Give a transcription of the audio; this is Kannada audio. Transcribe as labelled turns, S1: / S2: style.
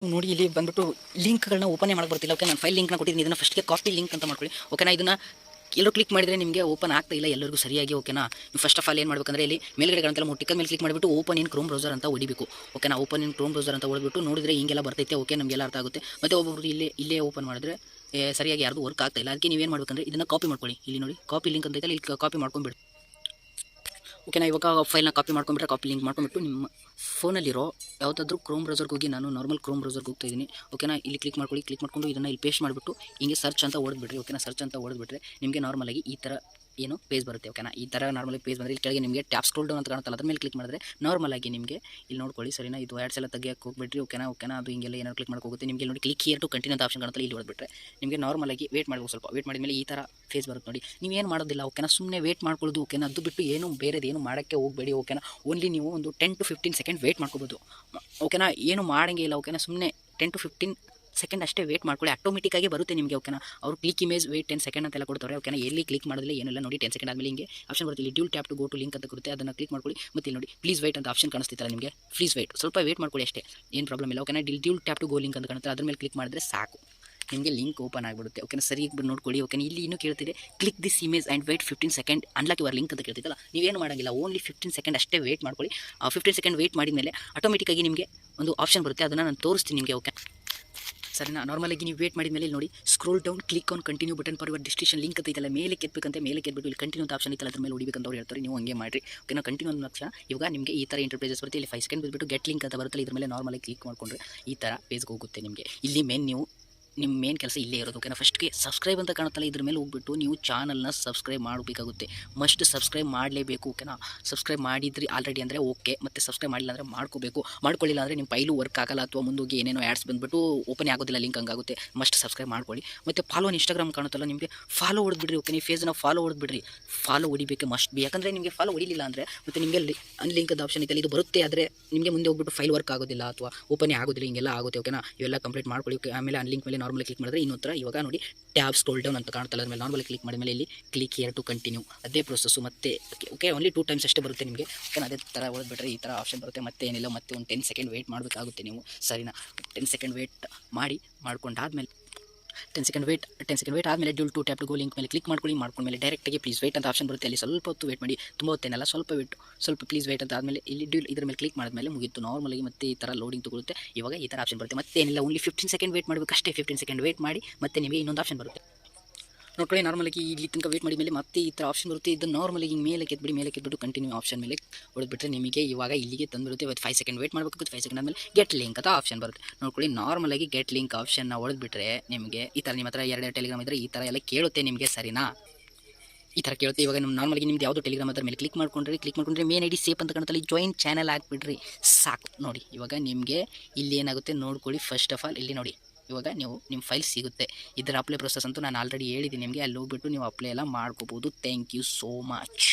S1: ನೋಡಿ ಇಲ್ಲಿ ಬಂದ್ಬಿಟ್ಟು ಲಿಂಕ್ಗಳನ್ನ ಓಪನ್ ಮಾಡಕ್ಕೆ ಬರ್ತಿಲ್ಲ. ಓಕೆ, ನಾನು ಫೈಲ್ ಲಿಂಕ್ನ ಕೊಟ್ಟಿದ್ದೀನಿ. ಇದನ್ನು ಫಸ್ಟ್ಗೆ ಕಾಪಿ ಲಿಂಕ್ ಅಂತ ಮಾಡ್ಕೊಳ್ಳಿ. ಓಕೆನಾ, ಇದನ್ನು ಎಲ್ಲರೂ ಕ್ಲಿಕ್ ಮಾಡಿದರೆ ನಿಮಗೆ ಓಪನ್ ಆಗ್ತಾ ಇಲ್ಲ ಎಲ್ಲರಿಗೂ ಸರಿಯಾಗಿ. ಓಕೆನಾ, ನೀವು ಫಸ್ಟ್ ಆಫ್ ಆಲ್ ಏನು ಮಾಡಬೇಕಂದ್ರೆ ಇಲ್ಲಿ ಮೇಲ್ಗಡೆ ಕಾಣ್ತಲ್ಲ ಟಿಕ್ಕದ ಮೇಲೆ ಕ್ಲಿಕ್ ಮಾಡಿಬಿಟ್ಟು ಓಪನ್ ಇನ್ ಕ್ರೋಮ್ ಬ್ರೌಸರ್ ಅಂತ ಹೊಡಿಬೇಕು. ಓಕೆನಾ, ಓಪನ್ ಇನ್ ಕ್ರೋಮ್ ಬ್ರೌಸರ್ ಅಂತ ಹೊಡೆದ್ಬಿಟ್ಟು ನೋಡಿದ್ರೆ ಹಿಂಗೆಲ್ಲ ಬರ್ತೈತೆ. ಓಕೆ, ನಮಗೆಲ್ಲ ಅರ್ಥ ಆಗುತ್ತೆ. ಮತ್ತು ಒಬ್ಬೊಬ್ರು ಇಲ್ಲೇ ಓಪನ್ ಮಾಡಿದ್ರೆ ಸರಿಯಾಗಿ ಯಾರ್ದು ವರ್ಕ್ ಆಗ್ತಾ ಇಲ್ಲ. ಅದಕ್ಕೆ ನೀವೇನು ಮಾಡಬೇಕಂದ್ರೆ ಇದನ್ನು ಕಾಪಿ ಮಾಡ್ಕೊಳ್ಳಿ. ಇಲ್ಲಿ ನೋಡಿ ಕಾಪಿ ಲಿಂಕ್ ಅಂತ ಇಲ್ಲಿ ಕಾಪಿ ಮಾಡ್ಕೊಂಡ್ಬಿಡಿ. ಓಕೆನಾ, ಇವಾಗ ಫೈಲ್ನ ಕಾಪಿ ಮಾಡ್ಕೊಂಡ್ಬಿಟ್ರೆ ಕಾಪಿ ಲಿಂಕ್ ಮಾಡ್ಕೊಂಡ್ಬಿಟ್ಟು ನಿಮ್ಮ ಫೋನಲ್ಲಿರೋ ಯಾವುದಾದ್ರೂ ಕ್ರೋಮ್ ಬ್ರೌಸರ್ಗೆ ಹೋಗಿ, ನಾನು ನಾರ್ಮಲ್ ಕ್ರೋಮ್ ಬ್ರೌಸರ್ಗೆ ಹೋಗ್ತಾ ಇದ್ದೀನಿ. ಓಕೆನಾ, ಇಲ್ಲಿ ಕ್ಲಿಕ್ ಮಾಡ್ಕೊಳ್ಳಿ. ಕ್ಲಿಕ್ ಮಾಡ್ಕೊಂಡು ಇದನ್ನು ಇಲ್ಲಿ ಪೇಸ್ಟ್ ಮಾಡಿಬಿಟ್ಟು ಹಿಂಗೆ ಸರ್ಚ್ ಅಂತ ಓಡಿಬಿಡ್ರಿ. ಓಕೆನಾ, ಸರ್ಚ್ ಅಂತ ಓಡಿಬಿಟ್ರೆ ನಿಮಗೆ ನಾರ್ಮಲಾಗಿ ಈ ಥರ ಏನು ಪೇಜ್ ಬರುತ್ತೆ. ಓಕೆನಾ, ಈ ಥರ ನಾರ್ಮಲಾಗಿ ಪೇಜ್ ಬಂದರೆ ಇಲ್ಲಿ ಕೆಳಗೆ ನಿಮಗೆ ಟ್ಯಾಪ್ ಸ್ಕ್ರೋಲ್ ಡೌನ್ ಅಂತ ಕಾಣುತ್ತಲ್ಲ, ಅದ್ರ ಮೇಲೆ ಕ್ಲಿಕ್ ಮಾಡಿದ್ರೆ ನಾರ್ಮಲಾಗಿ ನಿಮಗೆ ಇಲ್ಲಿ ನೋಡ್ಕೊಳ್ಳಿ. ಸರಿನಾ, ಇದು ಆ್ಯಡ್ಸ್ ಎಲ್ಲ ತೆಗಿಯಕ್ಕೆ ಹೋಗ್ಬಿಟ್ರಿ. ಓಕೆನಾ, ಅದು ಹಿಂಗೆಲ್ಲ ಏನಾರು ಕ್ಲಿಕ್ ಮಾಡೋಕೆ ಹೋಗುತ್ತೆ. ನಿಮಗೆ ನೋಡಿ ಕ್ಲಿಕ್ ಹಿಯರ್ ಟು ಕಂಟಿನ್ಯೂ ಅಂತ ಆಪ್ಷನ್ ಕಾಣುತ್ತಲ್ಲ, ಇಲ್ಲಿ ಹೊಡೆದ್ಬಿಟ್ರೆ ನಿಮಗೆ ನಾರ್ಮಲಾಗಿ ವೇಟ್ ಮಾಡಬೇಕು. ಸ್ವಲ್ಪ ವೇಟ್ ಮಾಡಿದ ಮೇಲೆ ಈ ಥರ ಫೇಸ್ ಬರುತ್ತೆ ನೋಡಿ. ನೀವೇನು ಮಾಡೋದಿಲ್ಲ. ಓಕೆನಾ, ಸುಮ್ಮನೆ ವೇಟ್ ಮಾಡ್ಕೊಳ್ಳೋದು. ಓಕೆನಾ, ಅದು ಬಿಟ್ಟು ಏನು ಬೇರೆದೇನು ಮಾಡೋಕ್ಕೆ ಹೋಗಬೇಡಿ. ಓಕೆನಾ, ಓನ್ಲಿ ನೀವು ಒಂದು 10 to 15 ಸೆಕೆಂಡ್ ವೇಟ್ ಮಾಡ್ಕೋಬೋದು. ಓಕೆನಾ, ಏನು ಮಾಡೋಂಗೆ ಇಲ್ಲ. ಓಕೆನಾ, ಸುಮ್ಮನೆ 10 to 15 ಸೆಕೆಂಡ್ ಅಷ್ಟೇ ವೇಟ್ ಮಾಡ್ಕೊಳ್ಳಿ. ಆಟೋಮೆಟಿಕ್ಕಾಗಿ ಬರುತ್ತೆ ನಿಮಗೆ. ಓಕೆನಾ, ಅವರು ಕ್ಲಿಕ್ ಇಮೇಜ್ ವೇಟ್ 10 ಸೆಕೆಂಡ್ ಅಂತೆಲ್ಲ ಕೊಡ್ತಾರೆ. ಓಕೆನಾ, ಎಲ್ಲಿ ಕ್ಲಿಕ್ ಮಾಡೋದಿಲ್ಲ ಏನೆಲ್ಲ ನೋಡಿ. 10 ಸೆಕೆಂಡ್ ಆದಮೇಲೆ ಹಿಂಗೆ ಆಪ್ಷನ್ ಬರುತ್ತೆ. ಇಲ್ಲಿ dual tap to go to link ಅಂತ ಕೊಡುತ್ತೆ, ಅದನ್ನು ಕ್ಲಿಕ್ ಮಾಡ್ಕೊಳ್ಳಿ. ಮತ್ತು ಇಲ್ಲಿ ನೋಡಿ ಪ್ಲೀಸ್ ವೇಟ್ ಅಂತ ಆಪ್ಷನ್ ಕಾಣಿಸ್ತಿತ್ತಲ್ಲ ನಿಮಗೆ, ಪ್ಲೀಸ್ ವೇಟ್, ಸ್ವಲ್ಪ ವೇಟ್ ಮಾಡ್ಕೊಳ್ಳಿ ಅಷ್ಟೇ, ಏನು ಪ್ರಾಬ್ಲಮ್ ಇಲ್ಲ. ಓಕೆನಾ, dual tap to go link ಅಂತ ಕಾಣುತ್ತೆ, ಅದ್ರ ಮೇಲೆ ಕ್ಲಿಕ್ ಮಾಡಿದ್ರೆ ಸಾಕು, ನಿಮಗೆ ಲಿಂಕ್ ಓಪನ್ ಆಗಿಬಿಡುತ್ತೆ. ಓಕೆನಾ, ಸರಿಯಾಗಿ ಬಿಟ್ಟು ನೋಡ್ಕೊಳ್ಳಿ. ಓಕೆನಾ, ಇಲ್ಲಿ ಇನ್ನೂ ಕೇಳ್ತಿದೆ click this image and wait 15 second unlock your link ಅಂತ ಕೇಳ್ತಿದ್ದಲ್ಲ, ನೀವೇನು ಮಾಡೋಂಗಿಲ್ಲ. ಓನ್ಲಿ 15 ಸೆಕೆಂಡ್ ಅಷ್ಟೇ ವೇಟ್ ಮಾಡ್ಕೊಳ್ಳಿ. 15 ಸೆಕೆಂಡ್ ವೇಟ್ ಮಾಡಿದ ಮೇಲೆ ಆಟೋಮೆಟಿಕ್ಕಾಗಿ ನಿಮಗೆ ಒಂದು ಆಪ್ಷನ್ ಬರುತ್ತೆ, ಅದನ್ನು ನಾನು ತೋರಿಸ್ತೀನಿ ನಿಮಗೆ. ಓಕೆ ಸರಿನಾ, ನಾರ್ಮಲಾಗಿ ನೀವು ವೇಟ್ ಮಾಡಿದ ಮೇಲೆ ನೋಡಿ scroll down, click on continue button for your ಡಿಸ್ಟಿಷನ್ link ಅಂತ ಇದೆಲ್ಲ ಮೇಲೆ ಕೆತ್ತಬೇಕಂತೆ. ಮೇಲೆ ಕೆತ್ಬಿಟ್ಟು ಇಲ್ಲಿ ಕಂಟಿನ್ಯೂ ಅಂತ ಆಪ್ಷನ್ ಇತ್ತಲ್ಲ, ಅದ್ರ ಮೇಲೆ ಹೊಡಿಬೇಕಂತ ಅವ್ರು ಹೇಳ್ತಾರೆ. ನೀವು ಹಂಗೆ ಮಾಡಿ. ಓಕೆನಾ, ಕಂಟಿನ್ಯೂ ಅಂದ ತಕ್ಷಣ ಇವಾಗ ನಿಮಗೆ ಈ ಥರ ಇಂಟರ್ಪ್ರೈಸಸ್ ಬರುತ್ತೆ. ಇಲ್ಲಿ 5 ಸೆಕೆಂಡ್ ಬಿಟ್ಬಿಟ್ಟು ಗೆಟ್ ಲಿಂಕ್ ಅಂತ ಬರುತ್ತೆ. ಇದ್ರ ಮೇಲೆ ನಾರ್ಮಲಾಗಿ ಕ್ಲಿಕ್ ಮಾಡಿಕೊಂಡ್ರೆ ಈ ಥರ ಪೇಜ್ಗೆ ಹೋಗುತ್ತೆ ನಿಮಗೆ. ಇಲ್ಲಿ ನಿಮ್ಮ ಮೇನ್ ಕೆಲಸ ಇಲ್ಲೇ ಇರೋದು. ಓಕೆನಾ, ಫಸ್ಟ್ಗೆ ಸಬ್ಸ್ಕ್ರೈಬ್ ಅಂತ ಕಾಣುತ್ತಲ್ಲ, ಇದ್ರ ಮೇಲೆ ಹೋಗ್ಬಿಟ್ಟು ನೀವು ಚಾನಲ್ನ ಸಬ್ಸ್ಕ್ರೈಬ್ ಮಾಡಬೇಕಾಗುತ್ತೆ. ಮಸ್ಟ್ ಸಬ್ಸ್ಕ್ರೈಬ್ ಮಾಡಲೇಬೇಕು. ಓಕೆನಾ, ಸಬ್ಸ್ಕ್ರೈಬ್ ಮಾಡಿದ್ರಿ ಆಲ್ರೆಡಿ ಅಂದರೆ ಓಕೆ, ಮತ್ತು ಸಬ್ಸ್ಕ್ರೈಬ್ ಮಾಡಿಲ್ಲ ಅಂದರೆ ಮಾಡ್ಕೋಬೇಕು. ಮಾಡ್ಕೊಳ್ಳಿಲ್ಲ ಅಂದರೆ ನಿಮ್ಮ ಫೈಲು ವರ್ಕ್ ಆಗಲ್ಲ, ಅಥವಾ ಮುಂದೋಗಿ ಏನೇನೋ ಆ್ಯಡ್ಸ್ ಬಂದುಬಿಟ್ಟು ಓಪನ್ ಆಗೋದಿಲ್ಲ, ಲಿಂಕ್ ಹಂಗಾಗುತ್ತೆ. ಮಸ್ಟ್ ಸಬ್ಸ್ಕ್ರೈಬ್ ಮಾಡ್ಕೊಳ್ಳಿ. ಮತ್ತು ಫಾಲೋ ಇನ್ಸ್ಟಾಗ್ರಾಮ್ ಕಾಣುತ್ತಲ್ಲ ನಿಮಗೆ, ಫಾಲೋ ಹೊಡೆದ್ಬಿಡ್ರಿ. ಓಕೆ, ನೀವು ಫೇಸ್ನ ಫಾಲೋ ಹೊಡೆದ್ಬಿಡ್ರಿ. ಫಾಲೋ ಹೊಡಿಬೇಕು ಮಸ್ಟ್ ಬಿ. ಯಾಕಂದರೆ ನಿಮಗೆ ಫಾಲೋ ಹೊಡಿಲಿಲ್ಲ ಅಂದರೆ ಮತ್ತು ನಿಮಗೆ ಅನ್ಲಿಂಕ್ದ ಆಪ್ಷನ್ ಇದೆಲ್ಲ ಇದು ಬರುತ್ತೆ, ಆದರೆ ನಿಮಗೆ ಮುಂದೆ ಹೋಗ್ಬಿಟ್ಟು ಫೈಲ್ ವರ್ಕ್ ಆಗೋದಿಲ್ಲ ಅಥವಾ ಓಪನ್ ಆಗೋದಿಲ್ಲ, ಹಿಂಗೆಲ್ಲ ಆಗುತ್ತೆ. ಓಕೆನಾ, ಇವೆಲ್ಲ ಕಂಪ್ಲೀಟ್ ಮಾಡ್ಕೊಳ್ಳಿ. ಆಮೇಲೆ ಅನ್ಲಿಂಕ್ ಮೇಲೆ ನಾರ್ಮಲ್ ಕ್ಲಿಕ್ ಮಾಡಿದ್ರೆ ಇನ್ನೊಂದು ಇವಾಗ ನೋಡಿ ಟ್ಯಾಬ್ ಸ್ಕ್ರೋಲ್ ಡೌನ್ ಅಂತ ಕಾಣುತ್ತಲ್ಲ, ಅದ್ರ ಮೇಲೆ ನಾರ್ಮಲ್ ಕ್ಲಿಕ್ ಮಾಡಿದ ಮೇಲೆ ಇಲ್ಲಿ ಕ್ಲಿಕ್ ಹಿಯರ್ ಟು ಕಂಟಿನ್ಯೂ, ಅದೇ ಪ್ರೊಸೆಸ್ಸು. ಮತ್ತೆ ಓಕೆ ಓನ್ಲಿ 2 ಟೈಮ್ಸ್ ಅಷ್ಟೇ ಬರುತ್ತೆ ನಿಮಗೆ. ಓಕೆ, ಅದೇ ಥರ ಓದ್ಬಿಟ್ರೆ ಈ ಥರ ಆಪ್ಷನ್ ಬರುತ್ತೆ. ಮತ್ತೆ ಏನಿಲ್ಲ, ಮತ್ತೆ ಒಂದು 10 ಸೆಕೆಂಡ್ ವೇಟ್ ಮಾಡಬೇಕಾಗುತ್ತೆ ನೀವು. ಸರಿನಾ, 10 ಸೆಕೆಂಡ್ ವೇಟ್ ಮಾಡ್ಕೊಂಡಾದ್ಮೇಲೆ 10 ಸೆಕೆಂಡ್ ವೇಟ್ ಆದಮೇಲೆ dual to tap to go link ಮೇಲೆ ಕ್ಲಿಕ್ ಮಾಡ್ಕೊಂಡ್ಮೇಲೆ ಡೈರೆಕ್ಟಾಗಿ ಪ್ಲೀಸ್ ವೇಟ್ ಅಂತ ಆಪ್ಷನ್ ಬರುತ್ತೆ. ಅಲ್ಲಿ ಸ್ವಲ್ಪ ಹೊತ್ತು ವೇಟ್ ಮಾಡಿ, ತುಂಬ ಹೊತ್ತೇನಲ್ಲ, ಸ್ವಲ್ಪ ಪ್ಲೀಸ್ ವೇಟ್ ಅಂತ ಆದಮೇಲೆ ಇಲ್ಲಿ ಇದ್ರ ಮೇಲೆ ಕ್ಲಿಕ್ ಮಾಡಿದ್ಮೇಲೆ ಮುಗಿತು ನಾರ್ಮಲಾಗಿ. ಮತ್ತೆ ಈ ಥರ ಲೋಡಿಂಗ್ ತಗೊಳುತ್ತೆ. ಇವಾಗ ಈ ಥರ ಆಪ್ಷನ್ ಬರುತ್ತೆ. ಮತ್ತೆ ಏನಿಲ್ಲ, ಓನ್ಲಿ 15 ಸೆಕೆಂಡ್ ವೇಟ್ ಮಾಡಬೇಕು ಅಷ್ಟೇ. 15 ಸೆಕೆಂಡ್ ವೇಟ್ ಮಾಡಿ ಮತ್ತೆ ನಿಮಗೆ ಇನ್ನೊಂದು ಆಪ್ಷನ್ ಬರುತ್ತೆ. ನೋಡ್ಕೊಳ್ಳಿ, ನಾರ್ಮಲಾಗಿ ಇಲ್ಲಿ ತನಕ ವೇಟ್ ಮಾಡಿದ ಮೇಲೆ ಮತ್ತೆ ಈ ಥರ ಆಪ್ಷನ್ ಬರುತ್ತೆ. ಇದು ನಾರ್ಮಲಾಗಿ ಮೇಲೆ ಕೆತ್ಬಿಟ್ಟು ಕಂಟಿನ್ಯೂ ಆಪ್ಷನ್ ಮೇಲೆ ಹೊಡೆದ್ಬಿಟ್ರೆ ನಿಮಗೆ ಇವಾಗ ಇಲ್ಲಿಗೆ ತಂದುಬಿಡುತ್ತೆ. ಇವತ್ತು 5 ಸೆಕೆಂಡ್ ವೇಟ್ ಮಾಡಬೇಕಾಗುತ್ತೆ. 5 ಸೆಕೆಂಡ್ ಆದಮೇಲೆ ಗೆಟ್ ಲಿಂಕ್ ಅಂತ ಆಪ್ಷನ್ ಬರುತ್ತೆ. ನೋಡ್ಕೊಳ್ಳಿ, ನಾರ್ಮಲಾಗಿ ಗೆಟ್ ಲಿಂಕ್ ಆಪ್ಷನ್ನ ಹೊಡೆದ್ಬಿಟ್ರೆ ನಿಮಗೆ ಈ ಥರ ನಿಮ್ಮ ಹತ್ರ 2 ಟೆಲಿಗ್ರಾಮ್ ಇದ್ದರೆ ಈ ಥರ ಎಲ್ಲ ಕೇಳುತ್ತೆ ನಿಮಗೆ. ಸರಿನಾ, ಈ ಥರ ಕೇಳುತ್ತೆ. ಇವಾಗ ನಮ್ಮ ನಾರ್ಮಲಾಗಿ ನಿಮ್ದು ಯಾವುದೋ ಟೆಲಿಗ್ರಾಮ್ ಅದ್ರ ಮೇಲೆ ಕ್ಲಿಕ್ ಮಾಡ್ಕೊಂಡ್ರೆ ಮೇನ್ ಐಡಿ ಸೇಫ್ ಅಂತ ಕಾಣುತ್ತಲ್ಲ, ಜಾಯಿನ್ ಚಾನಲ್ ಹಾಕ್ಬಿಡ್ರಿ ಸಾಕು. ನೋಡಿ ಇವಾಗ ನಿಮಗೆ ಇಲ್ಲಿ ಏನಾಗುತ್ತೆ ನೋಡ್ಕೊಳ್ಳಿ. ಫಸ್ಟ್ ಆಫ್ ಆಲ್ ಇಲ್ಲಿ ನೋಡಿ, ಇವಾಗ ನಿಮ್ಮ ಫೈಲ್ ಸಿಗುತ್ತೆ. ಇದರ ಅಪ್ಲೈ ಪ್ರೊಸೆಸ್ ಅಂತೂ ನಾನು ಆಲ್ರೆಡಿ ಹೇಳಿದ್ದೀನಿ ನಿಮಗೆ. ಅಲ್ಲಿ ಹೋಗ್ಬಿಟ್ಟು ನೀವು ಅಪ್ಲೈ ಎಲ್ಲ ಮಾಡ್ಕೋಬೋದು. Thank you so much.